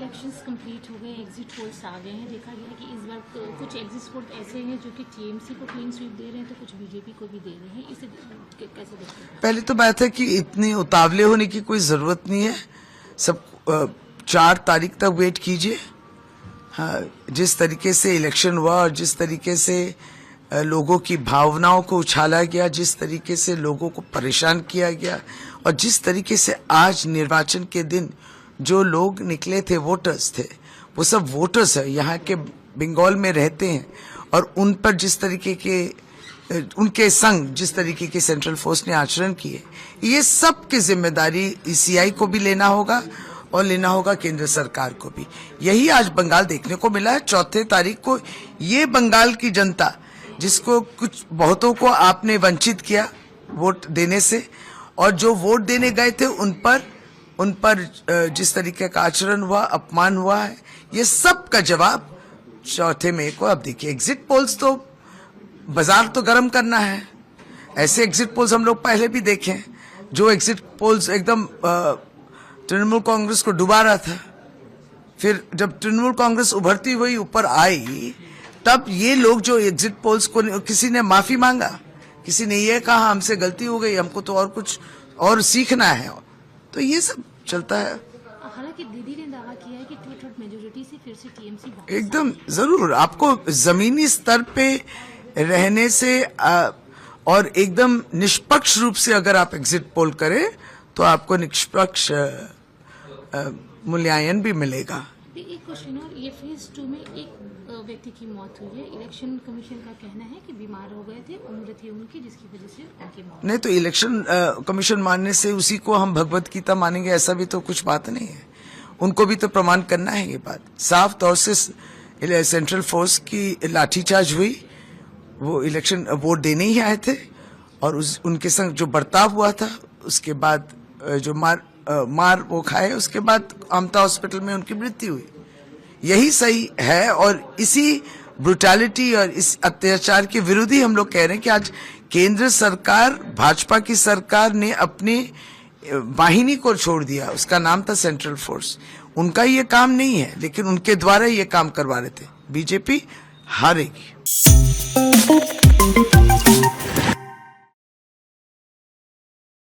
Elections complete हो गए, exit polls आ गए हैं। देखा गया है कि इस बार तो कुछ एग्जिट पोल ऐसे हैं जो कि टीएमसी को क्लीन स्वीप दे रहे हैं, तो कुछ बीजेपी को भी दे रहे हैं। इसे कैसे देखते हैं? पहले तो बात है कि इतनी उतावले होने की कोई जरूरत नहीं है। सब 4 तारीख तक वेट कीजिए। हाँ, जिस तरीके से इलेक्शन हुआ और जिस तरीके से लोगों की भावनाओं को उछाला गया, जिस तरीके से लोगों को परेशान किया गया और जिस तरीके से आज निर्वाचन के दिन जो लोग निकले थे, वोटर्स थे, वो सब वोटर्स है, यहाँ के बंगाल में रहते हैं और उन पर जिस तरीके के उनके संग जिस तरीके की सेंट्रल फोर्स ने आचरण किए, ये सब की जिम्मेदारी ईसीआई को भी लेना होगा और लेना होगा केंद्र सरकार को भी। यही आज बंगाल देखने को मिला है। 4 तारीख को ये बंगाल की जनता, जिसको कुछ बहुतों को आपने वंचित किया वोट देने से, और जो वोट देने गए थे उन पर जिस तरीके का आचरण हुआ, अपमान हुआ है, ये सब का जवाब 4 मई को। अब देखिए, एग्जिट पोल्स तो बाजार तो गर्म करना है। ऐसे एग्जिट पोल्स हम लोग पहले भी देखे हैं, जो एग्जिट पोल्स एकदम तृणमूल कांग्रेस को डुबा रहा था। फिर जब तृणमूल कांग्रेस उभरती हुई ऊपर आई, तब ये लोग जो एग्जिट पोल्स को, किसी ने माफी मांगा, किसी ने ये कहा हमसे गलती हो गई, हमको तो और कुछ और सीखना है, तो ये सब चलता है। हालांकि दीदी ने दावा किया है कि 2/3 मेजोरिटी से फिर से टीएमसी एकदम जरूर आपको जमीनी स्तर पे रहने से और एकदम निष्पक्ष रूप से अगर आप एग्जिट पोल करें तो आपको निष्पक्ष मूल्यांकन भी मिलेगा। एक क्वेश्चन, और ये फेज 2 में एक व्यक्ति की मौत हुई है। इलेक्शन कमीशन का कहना है कि बीमार हो गए थे, उम्र थी उनकी, जिसकी वजह से उनकी मौत। नहीं तो इलेक्शन कमीशन मानने से उसी को हम भगवत गीता मानेंगे, ऐसा भी तो कुछ बात नहीं है। उनको भी तो प्रमाण करना है। ये बात साफ तौर से सेंट्रल फोर्स की लाठीचार्ज हुई, वो इलेक्शन वोट देने ही आए थे और उनके संग जो बर्ताव हुआ था, उसके बाद जो मार वो खाए, उसके बाद आमता हॉस्पिटल में उनकी मृत्यु हुई। यही सही है और इसी ब्रुटैलिटी और इस अत्याचार के विरुद्ध ही हम लोग कह रहे हैं कि आज केंद्र सरकार, भाजपा की सरकार ने अपनी वाहिनी को छोड़ दिया। उसका नाम था सेंट्रल फोर्स। उनका ये काम नहीं है, लेकिन उनके द्वारा ये काम करवा रहे थे। बीजेपी हारेगी।